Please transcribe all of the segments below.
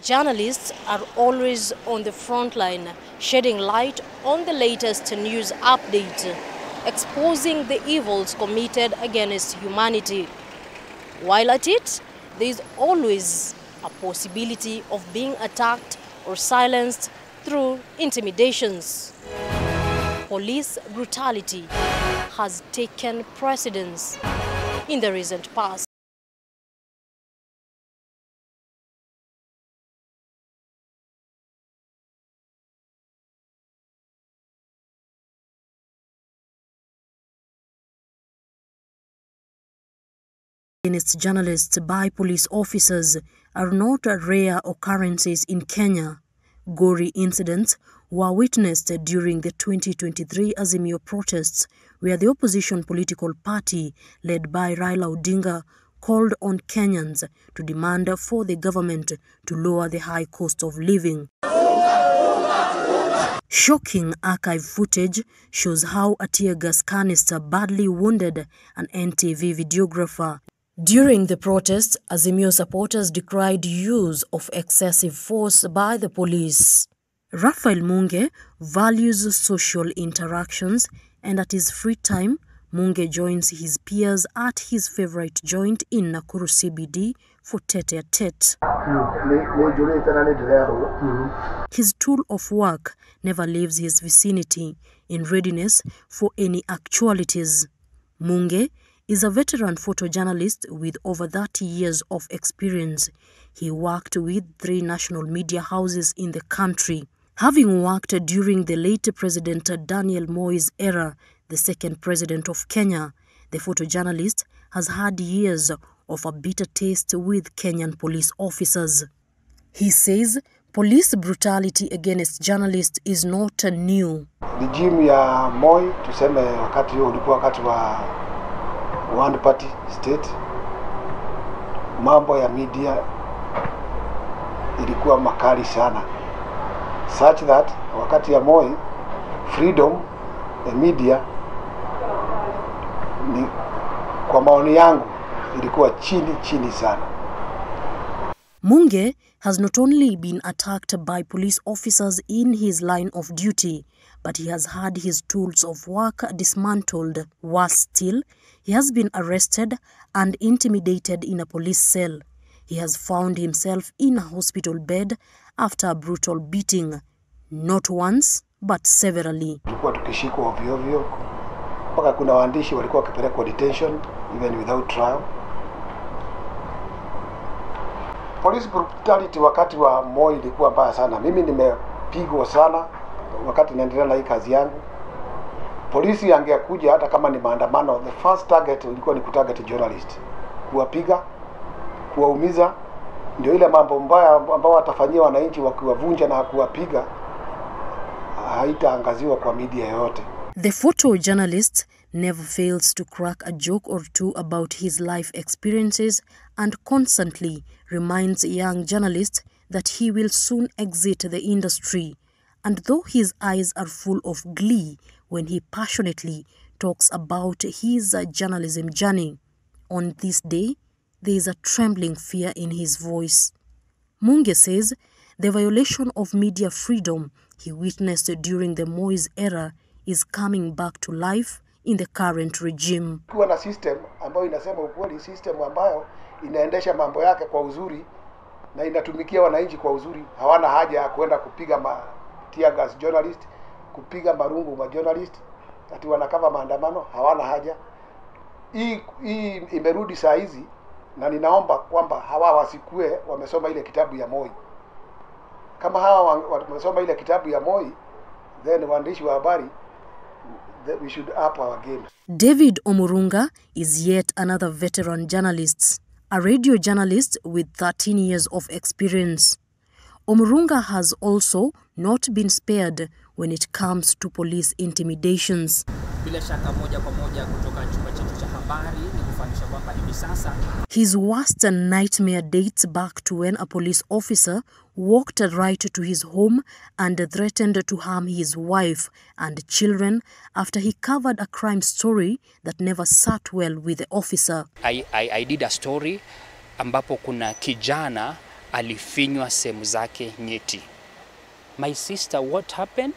Journalists are always on the front line, shedding light on the latest news update, exposing the evils committed against humanity. While at it, there is always a possibility of being attacked or silenced through intimidations. Police brutality has taken precedence in the recent past. Against journalists by police officers are not rare occurrences in Kenya. Gory incidents were witnessed during the 2023 Azimio protests, where the opposition political party led by Raila Odinga called on Kenyans to demand for the government to lower the high cost of living. Shocking archive footage shows how a tear gas canister badly wounded an NTV videographer. During the protests, Azimio supporters decried use of excessive force by the police. Raphael Munge values social interactions, and at his free time, Munge joins his peers at his favorite joint in Nakuru CBD for tete-a-tete. His tool of work never leaves his vicinity, in readiness for any actualities. Munge is a veteran photojournalist with over 30 years of experience. He worked with 3 national media houses in the country. Having worked during the late President Daniel Moi's era, the second president of Kenya, the photojournalist has had years of a bitter taste with Kenyan police officers. He says police brutality against journalists is not new. Regime ya Moi, tuseme wakati huo ulikuwa wakati wa one party state, mambo ya media ilikuwa makali sana, such that wakati ya Moi freedom ya media ni, kwa maoni yangu, ilikuwa chini sana. Munge has not only been attacked by police officers in his line of duty, but he has had his tools of work dismantled. Worse still, he has been arrested and intimidated in a police cell. He has found himself in a hospital bed after a brutal beating, not once, but severally. Tulikuwa tukishikwa ovyo, mpaka kuna waandishi walikuwa wakipelekwa detention even without trial. Police brutality wakati wa Moi ilikuwa mbaya sana. Mimi nimepigwa sana wakati naendelea na hii kazi yangu. Polisi angekuja hata kama ni maandamano, the first target ilikuwa ni kutarget journalist, kuwapiga, kuwaumiza. Ndio ile mambo mbaya ambao watafanyia wananchi wakiwavunja na kuwapiga haitaangaziwa kwa media yote. The photojournalist never fails to crack a joke or two about his life experiences and constantly reminds young journalists that he will soon exit the industry. And though his eyes are full of glee when he passionately talks about his journalism journey, on this day, there is a trembling fear in his voice. Munge says the violation of media freedom he witnessed during the Moi's era is coming back to life in the current regime. Kuwa na system ambayo inasema ukweli, system ambayo inaendesha mambo yake kwa uzuri na inatumikia wananchi kwa uzuri, hawana haja ya kwenda kupiga tear gas journalist, kupiga marungu ma journalist, ati wanakava maandamano, hawana haja. Hii imerudi saa hizi, na ninaomba kwamba hawa wasikue wamesoma ile kitabu ya Moi. Kama hawa wamesoma ile kitabu ya Moi, then waandishi wa habari, we should up our game. David Omurunga is yet another veteran journalist, a radio journalist with 13 years of experience. Omurunga has also not been spared when it comes to police intimidations. Bila shaka moja kwa moja kutoka chumba chetu cha habari ni kufanisha kwamba hivi sasa his worst nightmare dates back to when a police officer walked right to his home and threatened to harm his wife and children after he covered a crime story that never sat well with the officer. I did a story ambapo kuna kijana alifinywa sehemu zake nyeti. My sister, what happened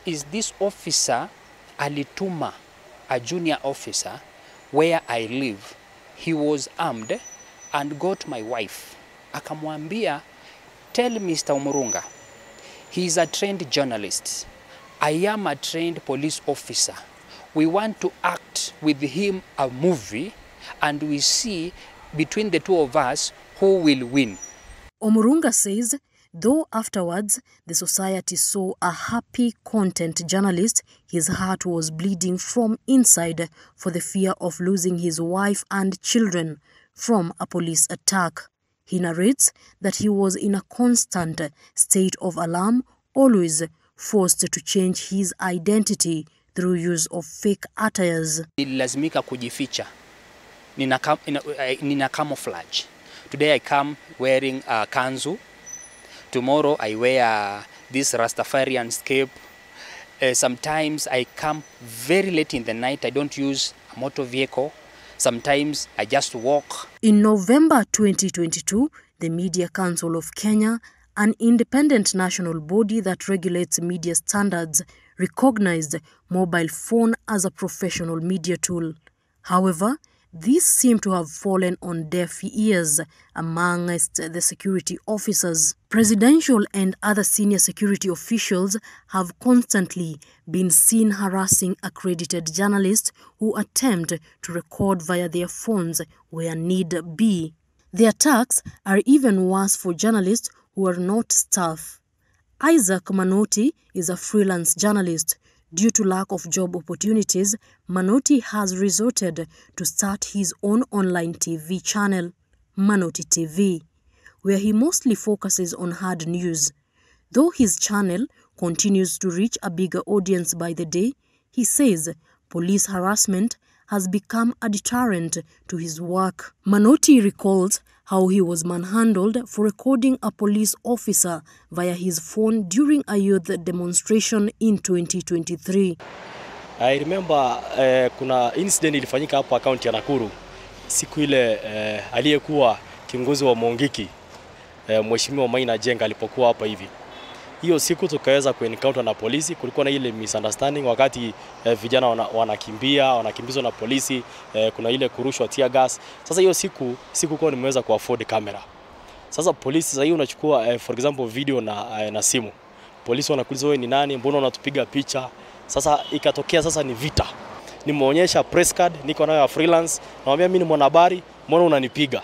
is this officer alituma a junior officer where I live. He was armed and got my wife. Akamwambia, tell Mr. Umurunga, he is a trained journalist. I am a trained police officer. We want to act with him a movie and we see between the two of us who will win. Umurunga says, though afterwards the society saw a happy content journalist, his heart was bleeding from inside for the fear of losing his wife and children from a police attack. He narrates that he was in a constant state of alarm, always forced to change his identity through use of fake attires. Nilazimika kujificha. Nina camouflage. Today I come wearing a kanzu. Tomorrow I wear this Rastafarian scape. Sometimes I come very late in the night. I don't use a motor vehicle. Sometimes I just walk. In November 2022, the Media Council of Kenya, an independent national body that regulates media standards, recognized mobile phone as a professional media tool. However, these seem to have fallen on deaf ears amongst the security officers. Presidential and other senior security officials have constantly been seen harassing accredited journalists who attempt to record via their phones where need be. The attacks are even worse for journalists who are not staff. Isaac Manoti is a freelance journalist. Due to lack of job opportunities, Manoti has resorted to start his own online TV channel, Manoti TV, where he mostly focuses on hard news. Though his channel continues to reach a bigger audience by the day, he says police harassment has become a deterrent to his work. Manoti recalls how he was manhandled for recording a police officer via his phone during a youth demonstration in 2023. I remember kuna incident ilifanyika hapo akaunti ya Nakuru. Siku ile aliyekuwa kiongozi wa Mongiki, Mheshimiwa Maina Jenga alipokuwa hapa hivi. Hiyo siku tukaweza kuencounter na polisi. Kulikuwa na ile misunderstanding wakati vijana wanakimbizwa na polisi, kuna ile kurushwa tear gas. Sasa hiyo siku kwa nimeweza kuafford kamera. Sasa polisi sasa hiyo unachukua for example video na simu. Polisi wanakuuliza wewe ni nani, mbona unatupiga picha? Sasa ikatokea sasa ni vita. Nimeonyesha press card, niko nayo ya freelance, naambia mimi ni mwanahabari, mbona unanipiga?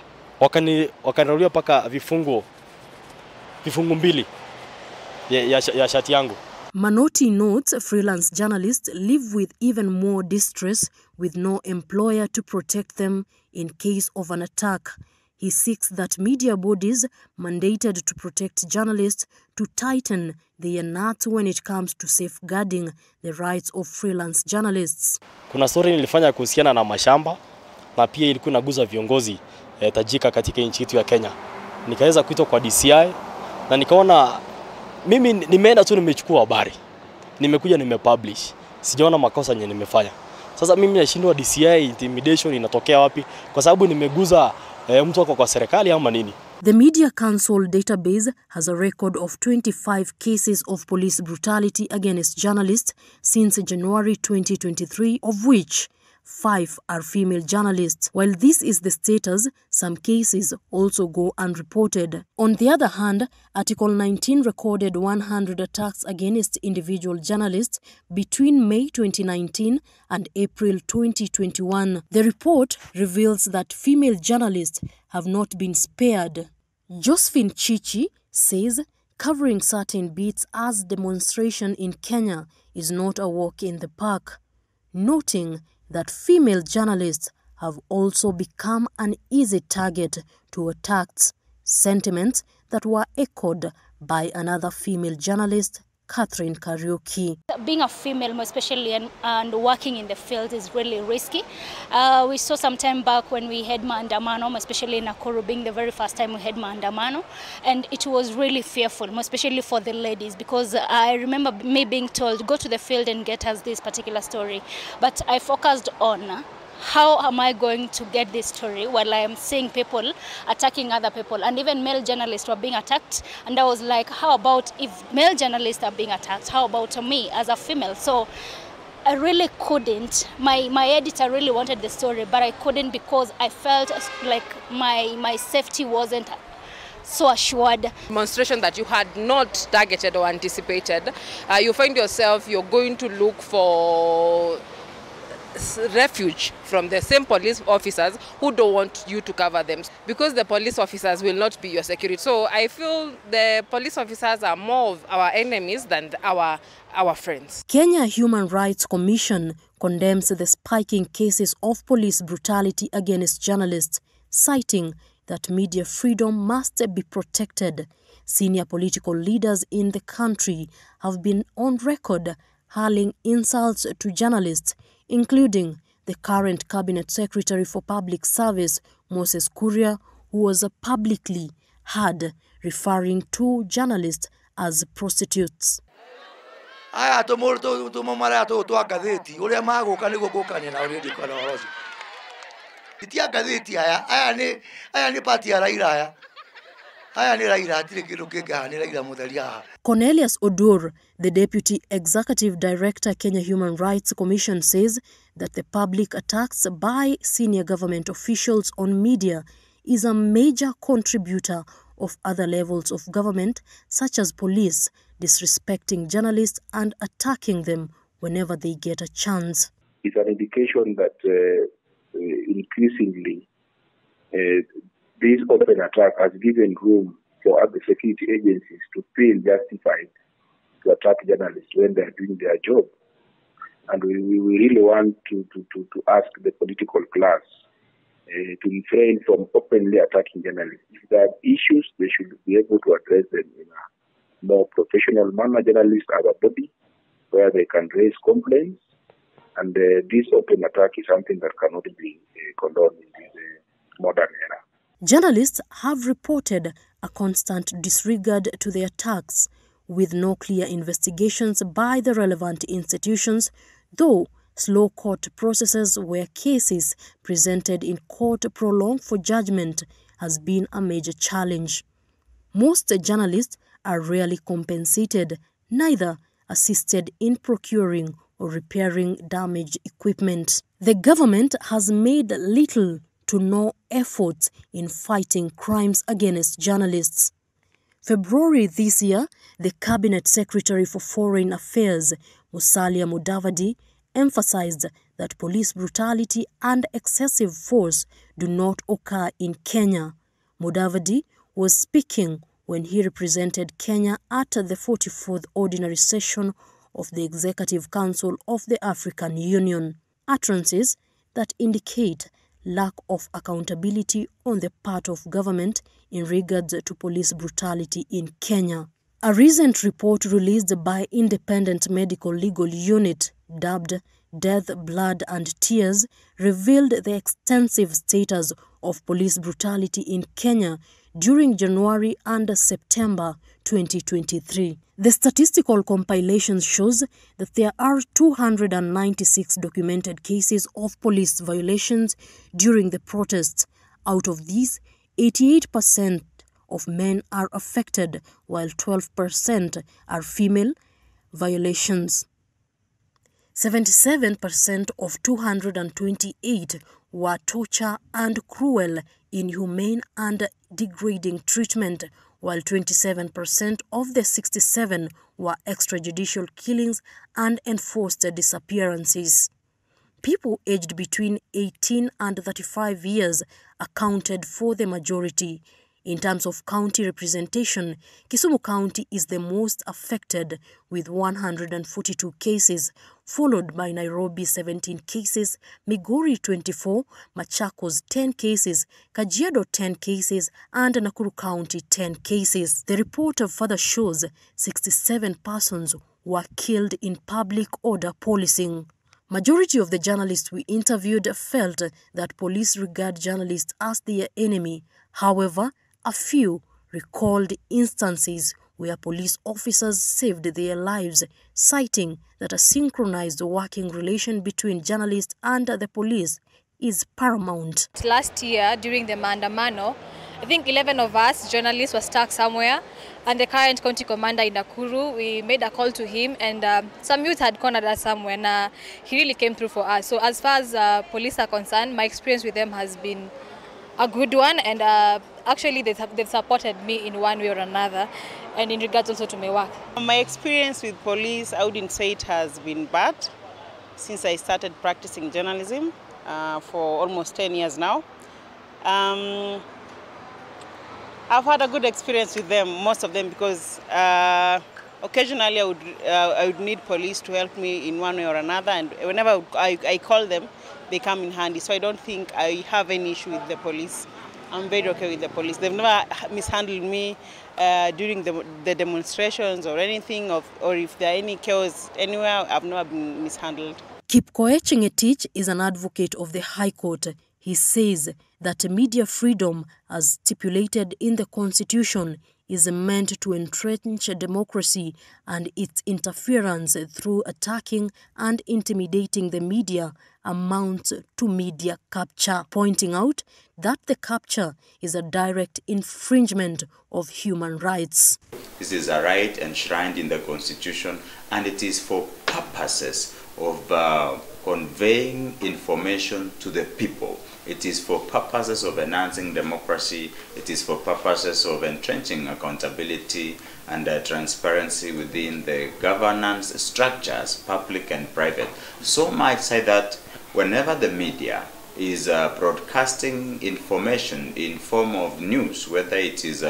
Wakanirudia paka vifungu mbili ya shati yangu. Manoti notes freelance journalists live with even more distress with no employer to protect them in case of an attack. He seeks that media bodies mandated to protect journalists to tighten their knot when it comes to safeguarding the rights of freelance journalists. Kuna story nilifanya kuhusiana na mashamba na pia ilikuwa inaguza viongozi tajika katika nchi yetu ya Kenya. Nikaweza kuitwa kwa DCI na nikaona mimi nimeenda tu nimechukua habari. Nimekuja nimepublish. Sijaona makosa yenye nimefanya. Sasa mimi nashindwa DCI intimidation inatokea wapi kwa sababu nimeguza mtu wako kwa serikali ama nini? The Media Council database has a record of 25 cases of police brutality against journalists since January 2023, of which 5 are female journalists. While this is the status, some cases also go unreported. On the other hand, Article 19 recorded 100 attacks against individual journalists between May 2019 and April 2021. The report reveals that female journalists have not been spared. Josephine Chichi says covering certain beats as demonstration in Kenya is not a walk in the park, noting that female journalists have also become an easy target to attacks, sentiments that were echoed by another female journalist, Catherine Kariuki. Being a female, especially and working in the field, is really risky. We saw some time back when we had maandamano, especially in Nakuru, being the very first time we had maandamano, and it was really fearful, especially for the ladies, because I remember me being told, go to the field and get us this particular story. But I focused on how am I going to get this story while I am seeing people attacking other people, and even male journalists were being attacked? And I was like, how about if male journalists are being attacked, how about me as a female? So I really couldn't. My editor really wanted the story, but I couldn't because I felt like my safety wasn't so assured. Demonstration that you had not targeted or anticipated, you find yourself, you're going to look for refuge from the same police officers who don't want you to cover them, because the police officers will not be your security. So I feel the police officers are more of our enemies than our friends. Kenya Human Rights Commission condemns the spiking cases of police brutality against journalists, citing that media freedom must be protected. Senior political leaders in the country have been on record hurling insults to journalists, including the current Cabinet Secretary for Public Service, Moses Kuria, who was publicly heard referring to journalists as prostitutes. Aya tumomara twa gatheti uria maguka niguo gukania na already kwa roho. Itia gatheti aya ni party ya Raila aya. Aya ni Raila atire kindu kinga ni Raila mutheria. Cornelius Odur, the Deputy Executive Director, Kenya Human Rights Commission, says that the public attacks by senior government officials on media is a major contributor of other levels of government, such as police, disrespecting journalists and attacking them whenever they get a chance. It's an indication that increasingly this open attack has given room for other security agencies to feel justified to attack journalists when they are doing their job. And we really want to ask the political class to refrain from openly attacking journalists. If there are issues, they should be able to address them in a more professional manner. Journalists have a body where they can raise complaints, and this open attack is something that cannot be condoned in this modern era. Journalists have reported a constant disregard to the attacks, with no clear investigations by the relevant institutions, though slow court processes where cases presented in court prolonged for judgment has been a major challenge. Most journalists are rarely compensated, neither assisted in procuring or repairing damaged equipment. The government has made little to no effort in fighting crimes against journalists. February this year, the Cabinet Secretary for Foreign Affairs, Musalia Mudavadi, emphasized that police brutality and excessive force do not occur in Kenya. Mudavadi was speaking when he represented Kenya at the 44th Ordinary Session of the Executive Council of the African Union. Utterances that indicate lack of accountability on the part of government in regards to police brutality in Kenya. A recent report released by Independent Medical Legal Unit, dubbed Death, Blood and Tears, revealed the extensive status of police brutality in Kenya during January and September 2023. The statistical compilation shows that there are 296 documented cases of police violations during the protests. Out of these, 88% of men are affected, while 12% are female violations. 77% of 228 were torture and cruel, inhumane and degrading treatment, while 27% of the 67 were extrajudicial killings and enforced disappearances. People aged between 18 and 35 years accounted for the majority. In terms of county representation, Kisumu County is the most affected with 142 cases, followed by Nairobi 17 cases, Migori 24, Machakos 10 cases, Kajiado 10 cases, and Nakuru County 10 cases. The report further shows 67 persons were killed in public order policing. Majority of the journalists we interviewed felt that police regard journalists as their enemy. However, a few recalled instances where police officers saved their lives, citing that a synchronized working relation between journalists and the police is paramount. Last year, during the Maandamano, I think 11 of us journalists were stuck somewhere, and the current county commander in Nakuru, we made a call to him, and some youth had cornered us somewhere, and he really came through for us. So as far as police are concerned, my experience with them has been a good one, and actually they've supported me in one way or another, and in regards also to my work. My experience with police, I wouldn't say it has been bad since I started practicing journalism for almost 10 years now. I've had a good experience with them, most of them, because occasionally I would need police to help me in one way or another, and whenever I call them, they come in handy. So I don't think I have any issue with the police. I'm very okay with the police. They've never mishandled me during the demonstrations or anything, or if there are any chaos anywhere, I've never been mishandled. Kipkoech Ngetich is an advocate of the High Court. He says that media freedom, as stipulated in the Constitution, is meant to entrench democracy, and its interference through attacking and intimidating the media amounts to media capture, pointing out that the capture is a direct infringement of human rights. This is a right enshrined in the Constitution, and it is for purposes of conveying information to the people. It is for purposes of enhancing democracy. It is for purposes of entrenching accountability and transparency within the governance structures, public and private. So might say that whenever the media is broadcasting information in form of news, whether it is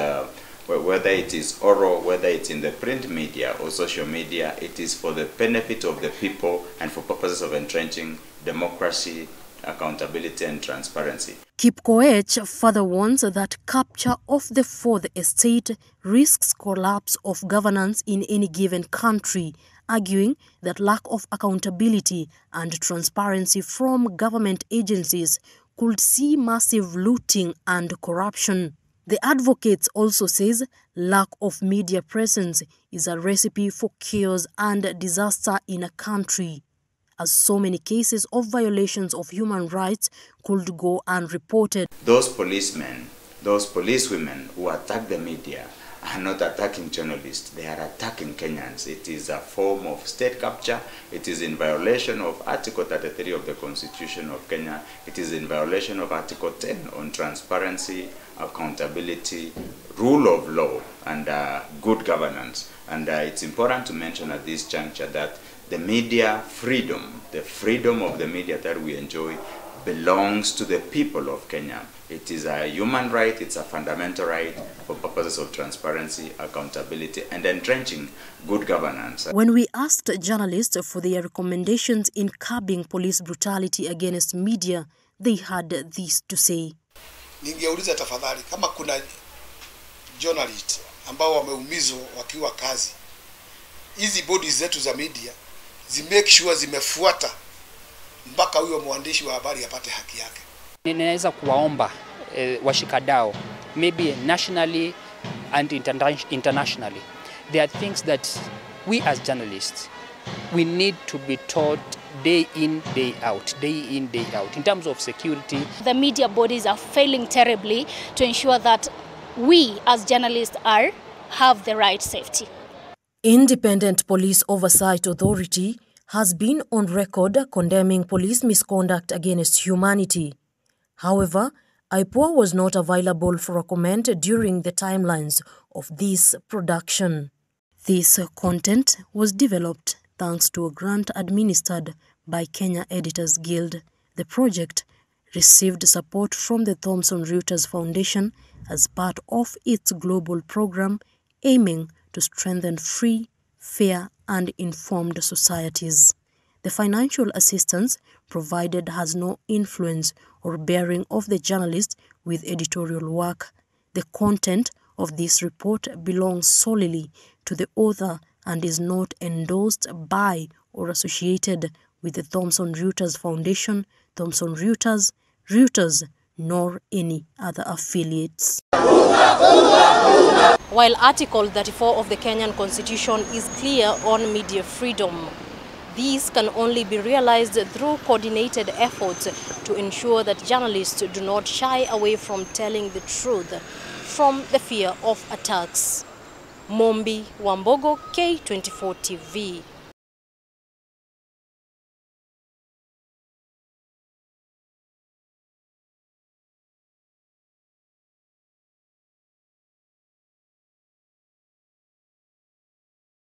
oral, whether it's in the print media or social media, it is for the benefit of the people and for purposes of entrenching democracy, accountability and transparency. Kipkoech further warns that capture of the Fourth Estate risks collapse of governance in any given country, arguing that lack of accountability and transparency from government agencies could see massive looting and corruption. The advocate also says lack of media presence is a recipe for chaos and disaster in a country, as so many cases of violations of human rights could go unreported. Those policemen, those policewomen who attack the media are not attacking journalists, they are attacking Kenyans. It is a form of state capture. It is in violation of Article 33 of the Constitution of Kenya. It is in violation of Article 10 on transparency, accountability, rule of law, and good governance. And it's important to mention at this juncture that the media freedom, the freedom of the media that we enjoy, belongs to the people of Kenya. It is a human right, it's a fundamental right for purposes of transparency, accountability, and entrenching good governance. When we asked journalists for their recommendations in curbing police brutality against media, they had this to say. Ningeuliza tafadhali, kama kuna journalist ambao wameumizwa wakiwa kazi, hizi bodies zetu za media make sure zimefuata mpaka huyo mwandishi wa habari apate haki yake. Ninaweza kuwaomba washikadau, maybe nationally and internationally. There are things that we as journalists, we need to be taught day in, day out, in terms of security. The media bodies are failing terribly to ensure that we as journalists have the right safety. Independent Police Oversight Authority has been on record condemning police misconduct against humanity. However, IPOA was not available for a comment during the timelines of this production. This content was developed thanks to a grant administered by Kenya Editors Guild. The project received support from the Thomson Reuters Foundation as part of its global program aiming to strengthen free, fair and informed societies. The financial assistance provided has no influence or bearing of the journalist with editorial work. The content of this report belongs solely to the author and is not endorsed by or associated with the Thomson Reuters Foundation, Thomson Reuters, nor any other affiliates. While Article 34 of the Kenyan Constitution is clear on media freedom, These can only be realized through coordinated efforts to ensure that journalists do not shy away from telling the truth from the fear of attacks. Mombi Wambogo, K24 TV.